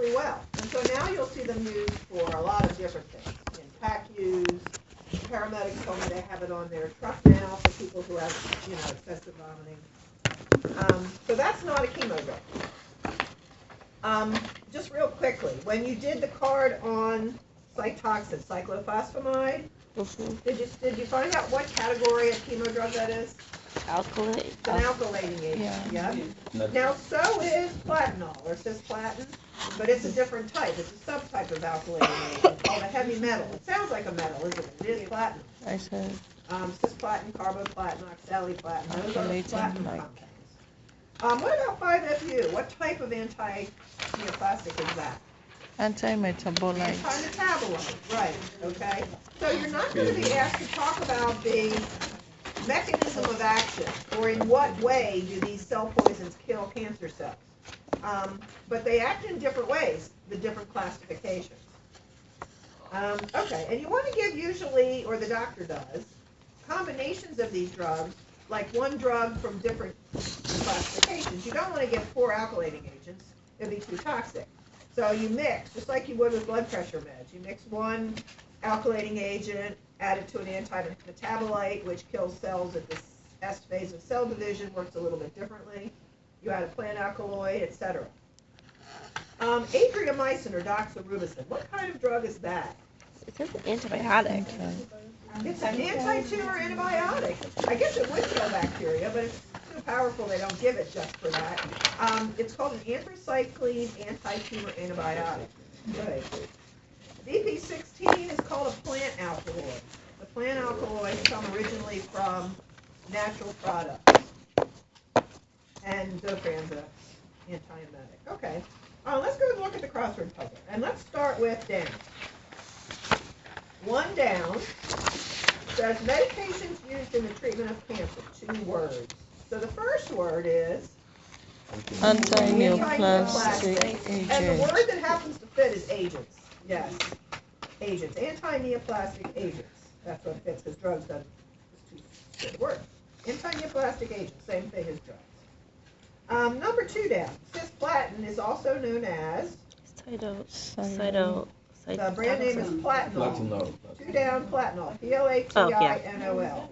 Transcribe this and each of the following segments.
really well. And so now you'll see them used for a lot of different things. In pack use, paramedics told me they have it on their truck now for people who have, excessive vomiting. So that's not a chemo drug. Just real quickly, when you did the card on cytoxin, cyclophosphamide, did you find out what category of chemo drug that is? Alkylate. It's an alkylating agent. Yeah. Now, so is platinol or cisplatin, but it's a different type. It's a subtype of alkylating agent called a heavy metal. It sounds like a metal, isn't it? It is platinum. I said Cisplatin, carboplatin, oxaliplatin. Those are platinum like compounds. What about 5-FU? What type of anti-neoplastic is that? anti-metabolite. Anti-metabolite, right, okay. So you're not going to be asked to talk about the mechanism of action, or in what way do these cell poisons kill cancer cells. But they act in different ways, the different classifications. Okay, and you want to give usually, or the doctor does, combinations of these drugs, like one drug from different classifications. You don't want to give 4 alkylating agents. It would be too toxic. So you mix, just like you would with blood pressure meds. You mix one alkylating agent, add it to an anti-metabolite, which kills cells at the S phase of cell division, works a little bit differently. You add a plant alkaloid, etc. Adriamycin or doxorubicin, what kind of drug is that? It's an antibiotic. It's an anti-tumor antibiotic. I guess it would kill bacteria, but it's so powerful they don't give it just for that. It's called an anthracycline anti-tumor antibiotic. Good. BP16 is called a plant alkaloid. The plant alkaloids come originally from natural products. And Zofran's an antiemetic. Okay. Let's go and look at the crossword puzzle. And let's start with down. One down says medications used in the treatment of cancer. 2 words. So the first word is anti-neoplastic And the agent. word that happens to fit is agents. Yes. Agents. Anti-neoplastic agents. That's what fits, because drugs doesn't. It's too good word. Anti-neoplastic agents. Same thing as drugs. Number 2 down. Cisplatin is also known as. Cyto. The brand name is Platinol. 2 down, Platinol. Platinol.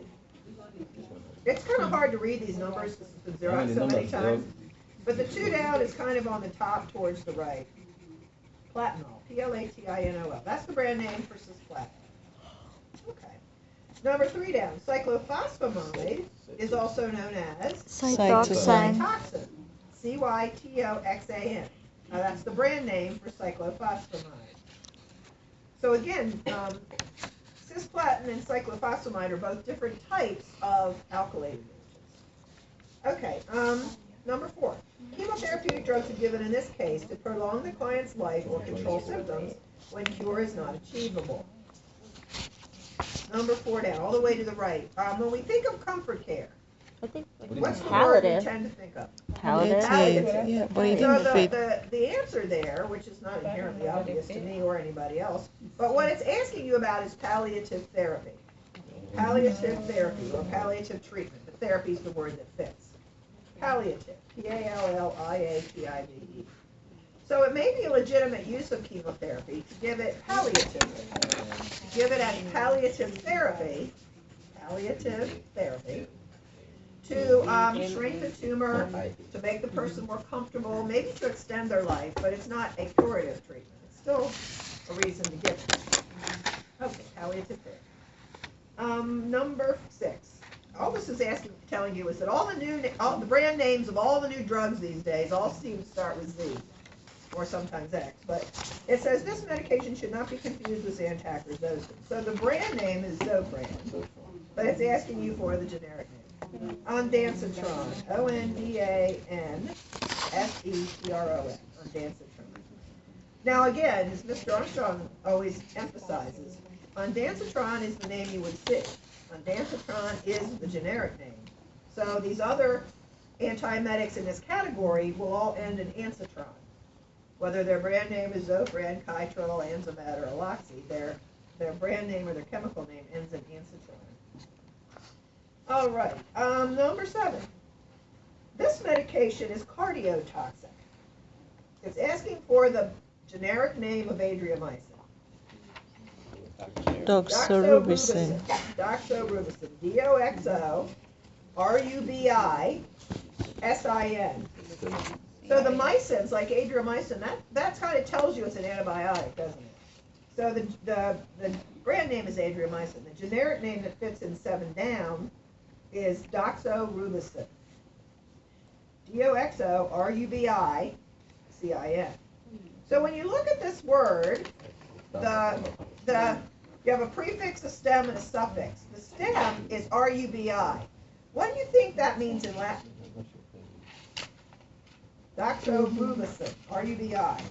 It's kind of hard to read these numbers because it's been zeroed so many times. But the 2 down is kind of on the top towards the right. Platinol. Platinol. That's the brand name for cisplatin. Okay. Number 3 down. Cyclophosphamide is also known as Cytoxan. Cytoxan. Cytoxan. Now that's the brand name for cyclophosphamide. So again, cisplatin and cyclophosphamide are both different types of alkylating agents. Okay, number 4. Chemotherapeutic drugs are given in this case to prolong the client's life or control symptoms when cure is not achievable. Number 4 down, all the way to the right. When we think of comfort care, I think what's the word we palliative. tend to think of? Palliative. Yeah, but it So didn't fit. the answer there, which is not inherently obvious to me or anybody else, but what it's asking you about is palliative therapy. Palliative therapy or palliative treatment. The therapy is the word that fits. Palliative. Palliative. So it may be a legitimate use of chemotherapy to give it palliatively. Give it as palliative therapy to shrink the tumor, to make the person more comfortable, maybe to extend their life, but it's not a curative treatment. It's still a reason to give it. Okay, palliative therapy. Number 6. All this is telling you is that all the brand names of all the new drugs these days all seem to start with Z, or sometimes X. But it says this medication should not be confused with Zantac or Zosyn. So the brand name is Zofran, but it's asking you for the generic name. Ondansetron, Ondansetron, ondansetron. Now again, as Mr. Armstrong always emphasizes, ondansetron is the name you would see. Ondansetron is the generic name. So these other antiemetics in this category will all end in ancetron. Whether their brand name is Zofran, Kytril, Anzamet, or Aloxi, their brand name or their chemical name ends in ancetron. All right, number 7. This medication is cardiotoxic. It's asking for the Generic name of adriamycin. Doxorubicin. Doxorubicin. D-O-X-O-R-U-B-I-S-I-N. So the mycins, like adriamycin, that kind of tells you it's an antibiotic, doesn't it? So the brand name is adriamycin. The generic name that fits in 7 down is doxorubicin. D-O-X-O-R-U-B-I-C-I-N. So when you look at this word, you have a prefix, a stem, and a suffix. The stem is R-U-B-I. What do you think that means in Latin? Doxorubicin, R-U-B-I.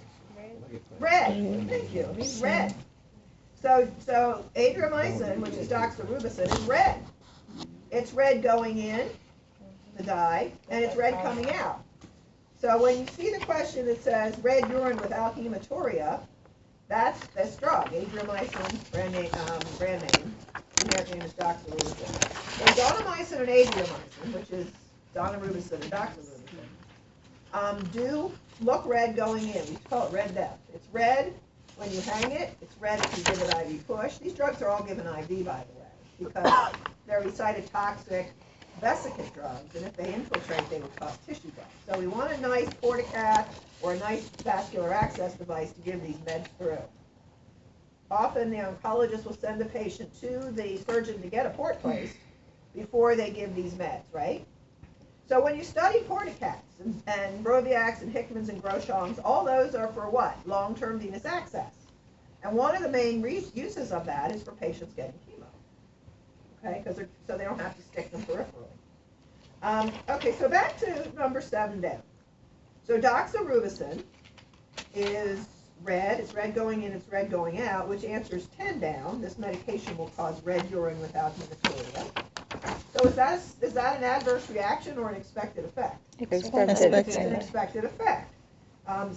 Red. Thank you. It means red. So adriamycin, which is doxorubicin, is red. It's red going in, the dye, and it's red coming out. So when you see the question that says red urine without hematuria, that's this drug, adriamycin, brand name. Generic name is doxorubicin. There's donomycin and adriamycin, which is donorubicin and doxorubicin. Do look red going in. We call it red death. It's red when you hang it. It's red if you give it IV push. These drugs are all given IV, by the way, because they're cytotoxic vesicant drugs, and if they infiltrate, they would cause tissue death. So we want a nice portacat or a nice vascular access device to give these meds through. Often the oncologist will send the patient to the surgeon to get a port placed before they give these meds, right? So when you study portacats and Broviacs and Hickmans and Groshongs, all those are for what? Long-term venous access. And one of the main uses of that is for patients getting chemo. Okay, so they don't have to stick them peripherally. Okay, so back to number 7 down. So doxorubicin is red. It's red going in, it's red going out, which answers 10 down. This medication will cause red urine without hematuria. So is that an adverse reaction or an expected effect? It's an expected effect.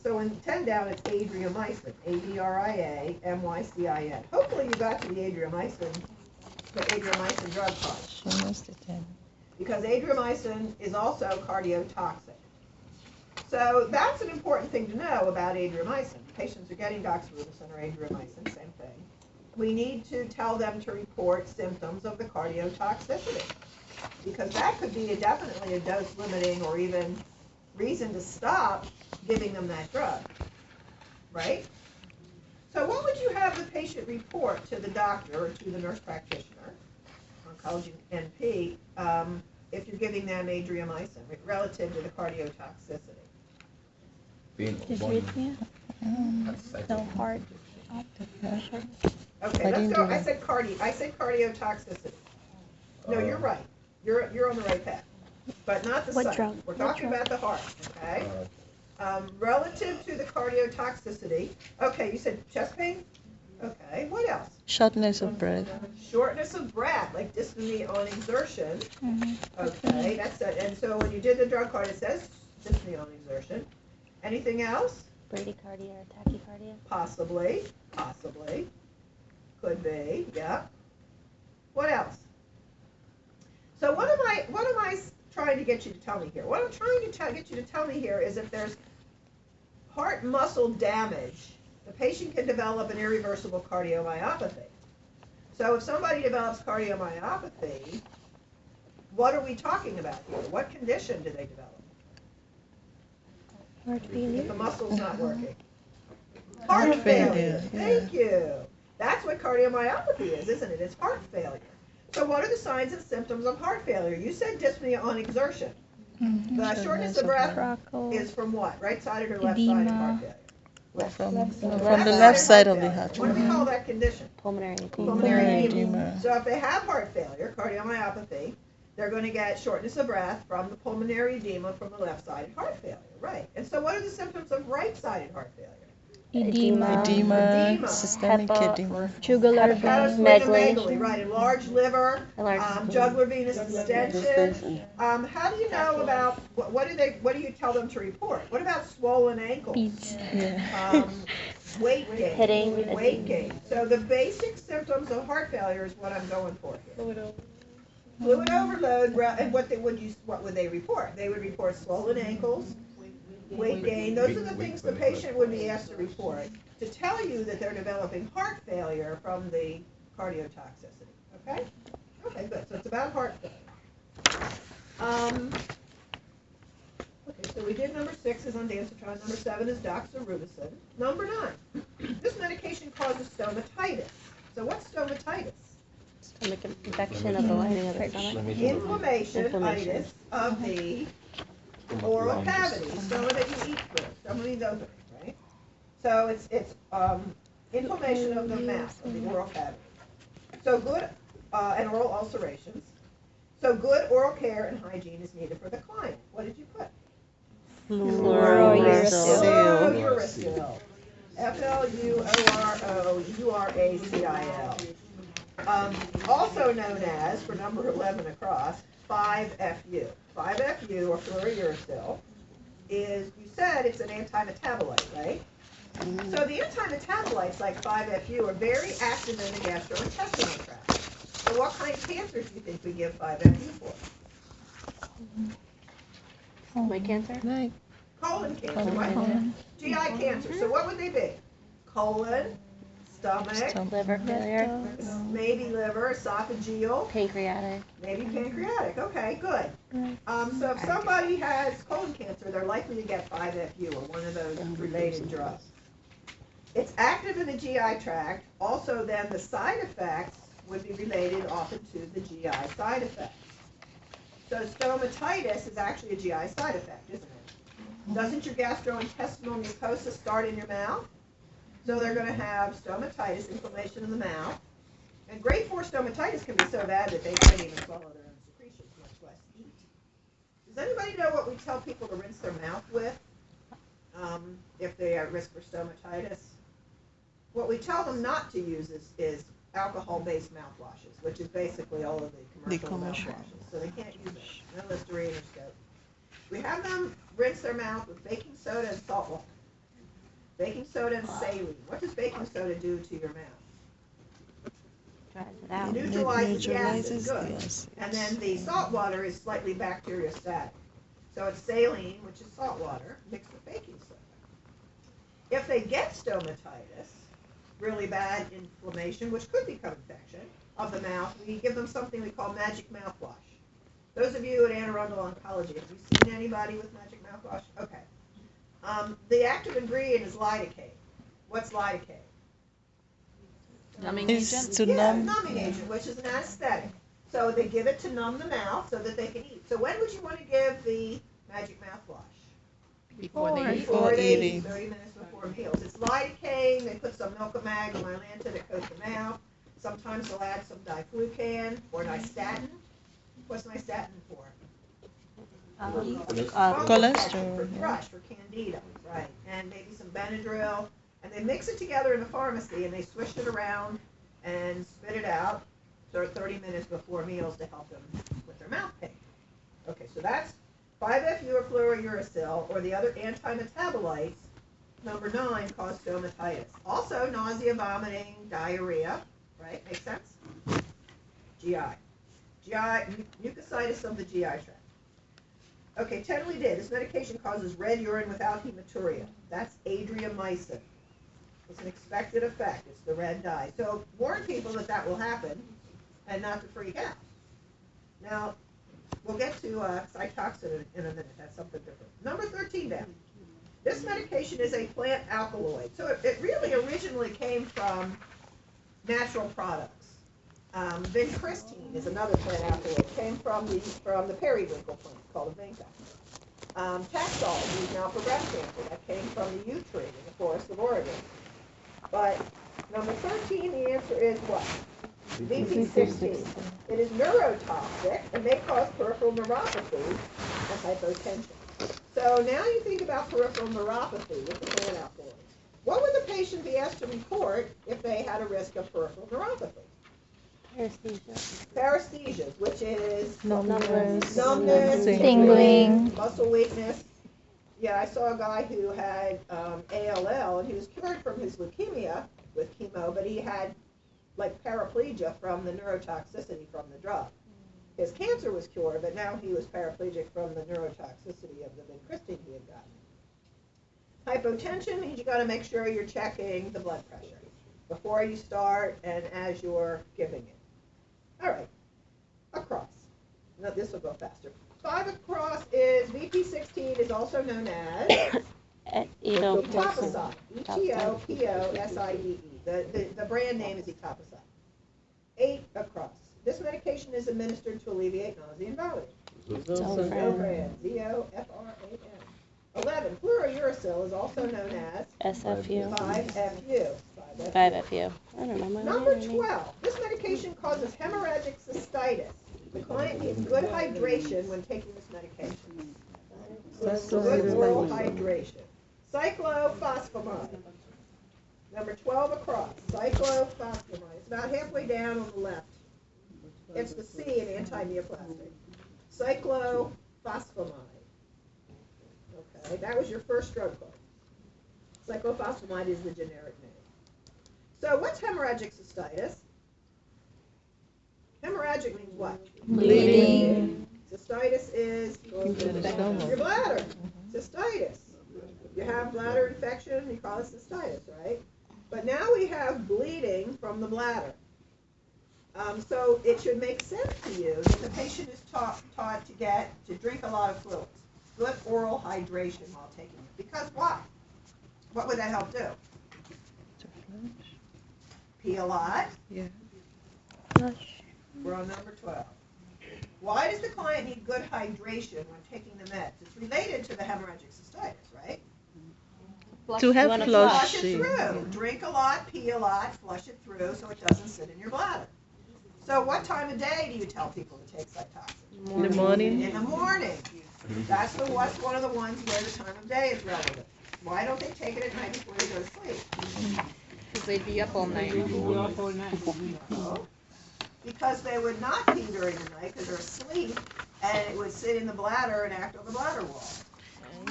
So in 10 down, it's adriamycin, A-D-R-I-A-M-Y-C-I-N. Hopefully you got to the adriamycin drug card. Because adriamycin is also cardiotoxic. So that's an important thing to know about adriamycin. Patients are getting doxorubicin or adriamycin, same thing. We need to tell them to report symptoms of the cardiotoxicity, because that could be definitely a dose limiting or even reason to stop giving them that drug, right? So what would you have the patient report to the doctor or to the nurse practitioner, oncology NP, if you're giving them adriamycin relative to the cardiotoxicity? Dysrhythmia? No heart. Okay, let's go. I said cardiotoxicity. No, you're right. You're on the right path, but not the site. Drug? We're talking about the heart. Okay. Relative to the cardiotoxicity. Okay, you said chest pain. Okay. What else? Shortness of breath. Shortness of breath, like dyspnea on exertion. Okay, that's it. And so when you did the drug card, it says dyspnea on exertion. Anything else? Bradycardia or tachycardia? Possibly. Could be, yeah. What else? So what am I trying to get you to tell me here? What I'm trying to get you to tell me here is if there's heart muscle damage, the patient can develop an irreversible cardiomyopathy. So if somebody develops cardiomyopathy, what are we talking about here? What condition do they develop? Heart failure? If the muscle's not working. Heart failure. Thank you. That's what cardiomyopathy is, isn't it? It's heart failure. So what are the signs and symptoms of heart failure? You said dyspnea on exertion. The shortness of breath is from what? Right-sided or left-sided heart failure? From the left side of the heart. What do we call that condition? Pulmonary edema. So if they have heart failure, cardiomyopathy, they're going to get shortness of breath from the pulmonary edema from the left-sided heart failure, right? And so what are the symptoms of right-sided heart failure? Edema, systemic edema. Jugular vein, right? Enlarged liver, jugular venous distension. How do you know about what do you tell them to report? What about swollen ankles? Weight gain. Weight gain. So the basic symptoms of heart failure is what I'm going for here. Fluid overload. And what would they report? They would report swollen ankles, weight gain. Those are the things the patient would be asked to report to tell you that they're developing heart failure from the cardiotoxicity. Okay? Okay, good. So it's about heart failure. Okay, so we did number 6 is ondansetron. Number 7 is doxorubicin. Number 9. This medication causes stomatitis. So what's stomatitis? Stomach infection of the lining of the stomach. Inflammation of the oral cavity, stomach that you eat through, stomach means opening, right? So it's inflammation of the mouth, of the oral cavity. So good, and oral ulcerations. So good oral care and hygiene is needed for the client. What did you put? Fluorouracil. Fluorouracil. Fluorouracil. Also known as, for number 11 across, 5-FU. 5-FU, or fluorouracil, is, you said it's an anti-metabolite, right? So the anti-metabolites like 5-FU are very active in the gastrointestinal tract. So what kind of cancers do you think we give 5-FU for? Stomach cancer? Right. Colon cancer, right? GI cancer. So what would they be? Colon, stomach, Liver failure? maybe liver, esophageal, Pancreatic? maybe pancreatic. Okay, good. So if somebody has colon cancer, they're likely to get 5-FU or one of those related drugs. It's active in the GI tract. Also, then the side effects would be related often to the GI side effects. So stomatitis is actually a GI side effect, isn't it? Doesn't your gastrointestinal mucosa start in your mouth? So they're going to have stomatitis, inflammation in the mouth. And grade 4 stomatitis can be so bad that they can't even swallow their own secretions, much less eat. Does anybody know what we tell people to rinse their mouth with if they are at risk for stomatitis? What we tell them not to use is alcohol-based mouthwashes, which is basically all of the commercial mouthwashes. So they can't use it. No Listerine or Scope. We have them rinse their mouth with baking soda and salt water. Baking soda and saline. What does baking soda do to your mouth? Dries it out. It neutralizes the acid. Neutralizes Good. the acid. And then the salt water is slightly bacteriostatic. So it's saline, which is salt water, mixed with baking soda. If they get stomatitis, really bad inflammation, which could become infection of the mouth, we give them something we call magic mouthwash. Those of you at Anne Arundel Oncology, have you seen anybody with magic mouthwash? Okay. The active ingredient is lidocaine. What's lidocaine? Numbing It's agent? to Yeah, numb. numbing agent, which is an anesthetic. So they give it to numb the mouth so that they can eat. So when would you want to give the magic mouthwash? Before they eat. Before they eating. eat, 30 minutes before meals. It's lidocaine. They put some Milkamag or Mylanta to coat the mouth. Sometimes they'll add some diflucan or nystatin. What's nystatin for? Cholesterol, For thrush, for candida, right? And maybe some Benadryl. And they mix it together in the pharmacy and they swish it around and spit it out 30 minutes before meals to help them with their mouth pain. Okay, so that's 5-FU or fluorouracil or the other anti-metabolites. Number 9 cause stomatitis. Also nausea, vomiting, diarrhea, right? Make sense? GI. Mucositis of the GI tract. Okay, 10 we did. This medication causes red urine without hematuria. That's adriamycin. It's an expected effect. It's the red dye. So warn people that that will happen and not to freak out. Now, we'll get to Cytoxin in a minute. That's something different. Number 13 down. This medication is a plant alkaloid. So it really originally came from natural products. Vincristine is another plant alkaloid. It came from the periwinkle plant called a vinca. Taxol, used now for breast cancer. That came from the yew tree in the forest of Oregon. But number 13, the answer is what? VP16. It is neurotoxic and may cause peripheral neuropathy and hypotension. So now you think about peripheral neuropathy with the plant alkaloids. What would the patient be asked to report if they had a risk of peripheral neuropathy? Paresthesias, which is numbness, tingling, muscle weakness. Yeah, I saw a guy who had ALL, and he was cured from his leukemia with chemo, but he had like paraplegia from the neurotoxicity from the drug. His cancer was cured, but now he was paraplegic from the neurotoxicity of the vincristine he had gotten. Hypotension means you got to make sure you're checking the blood pressure before you start and as you're giving it. All right, across. Now this will go faster. 5 across is VP16 is also known as etoposide. E-T-O-P-O-S-I-D-E. The brand name is etoposide. 8 across. This medication is administered to alleviate nausea and vomiting. Zofran. Z-O-F-R-A-N. 11. Fluorouracil is also known as SFU. 5-FU. 5FU. I don't know my Number name. 12. This medication causes hemorrhagic cystitis. The client needs good hydration when taking this medication. Good oral hydration. Cyclophosphamide. Number 12 across. Cyclophosphamide. It's about halfway down on the left. It's the C in antineoplastic. Cyclophosphamide. Okay, that was your first drug card. Cyclophosphamide is the generic name. So what's hemorrhagic cystitis? Hemorrhagic means what? Bleeding. Cystitis is your bladder. Cystitis. You have bladder infection, you call it cystitis, right? But now we have bleeding from the bladder. So it should make sense to you that the patient is taught to drink a lot of fluids. Good oral hydration while taking it. Because why? What would that help do? Pee a lot. Yeah. We're on number 12. Why does the client need good hydration when taking the meds? It's related to the hemorrhagic cystitis, right? To have wanna Flush it flushing. through. Drink a lot, pee a lot, flush it through so it doesn't sit in your bladder. So what time of day do you tell people to take Cytoxin? In the morning. In the morning. That's one of the ones where the time of day is relevant. Why don't they take it at night before they go to sleep? Because they'd be up all night. No. Because they would not pee during the night because they're asleep and it would sit in the bladder and act on the bladder wall.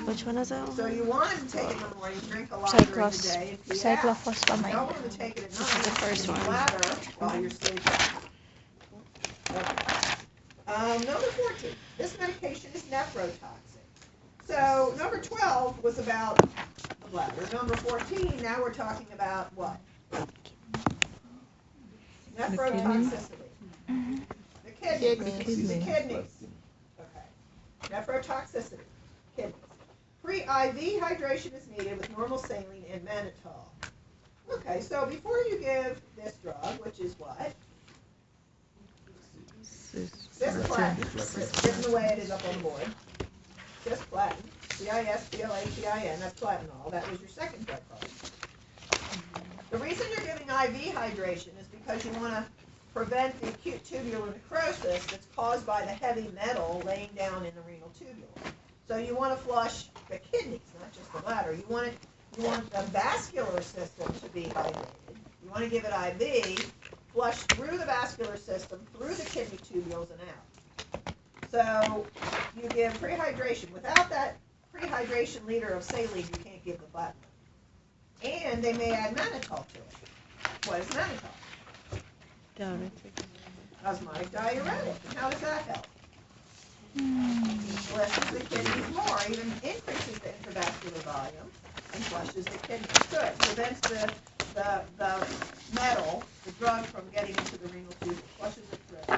Which one is that? So you want them to take it in the morning, drink a lot during the day, and pee out. You don't Cyclophosphamide. want them to take it at night, the first in the one. bladder while you're sleeping. Okay. Number 14. This medication is nephrotoxic. So number 12 was about the bladder. Number 14, now we're talking about what? Nephrotoxicity. The kidneys. The kidneys. Okay. Nephrotoxicity. Kidneys. Pre-IV hydration is needed with normal saline and mannitol. Okay, so before you give this drug, which is what? Cisplatin. Written the way it is up on the board. Cisplatin. C-I-S-P-L-A-T-I-N. That's platinol. That was your second drug card. The reason you're giving IV hydration is because you want to prevent the acute tubular necrosis that's caused by the heavy metal laying down in the renal tubule. So you want to flush the kidneys, not just the bladder. You want the vascular system to be hydrated. You want to give it IV, flush through the vascular system, through the kidney tubules and out. So you give prehydration. Without that prehydration liter of saline, you can't give the platinum. And they may add mannitol to it. What is mannitol? Diuretic. Osmotic diuretic. And how does that help? Flushes the kidneys more, even increases the intravascular volume and flushes the kidneys. Good. Prevents the metal, the drug, from getting into the renal tube. Flushes it through.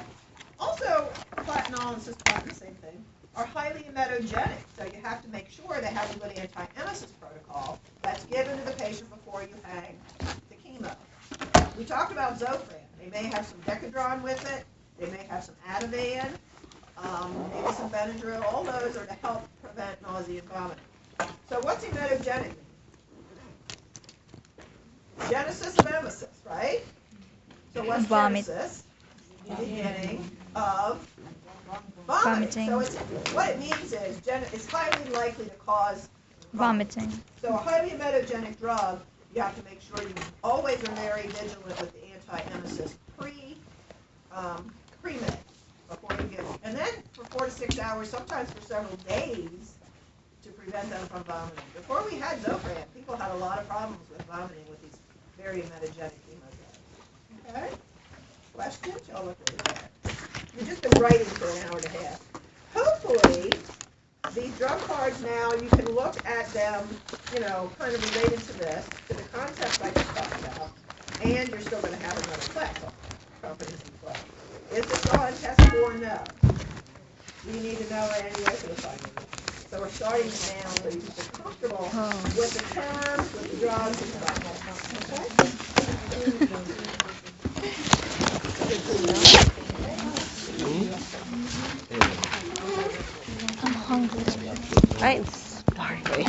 Also, platinol and cisplatin, same thing, are highly emetogenic. So you have to make sure they have a good anti-emesis protocol that's given to the patient before you hang the chemo. We talked about Zofran. They may have some Decadron with it. They may have some Ativan. Maybe some Benadryl. All those are to help prevent nausea and vomiting. So what's emetogenic mean? Genesis of emesis, right? So what's genesis? Beginning of vomiting. So what it means is it's highly likely to cause vomiting. So a highly emetogenic drug, you have to make sure you always are very vigilant with the anti-emesis pre-med before you give it. And then for 4 to 6 hours, sometimes for several days, to prevent them from vomiting. Before we had Zofran, people had a lot of problems with vomiting with these very emetogenic chemo drugs. Okay? Questions? Y'all look really bad. You've just been writing for an hour and a half. Hopefully, these drug cards now, you can look at them, you know, kind of related to this, to the concepts I just talked about, and you're still going to have another class on competency 12. Is this all in test 4? No. You need to know it anyway for the final. So we're starting now so you can feel comfortable with the terms, with the drugs, and stuff. I'm hungry. I'm starving.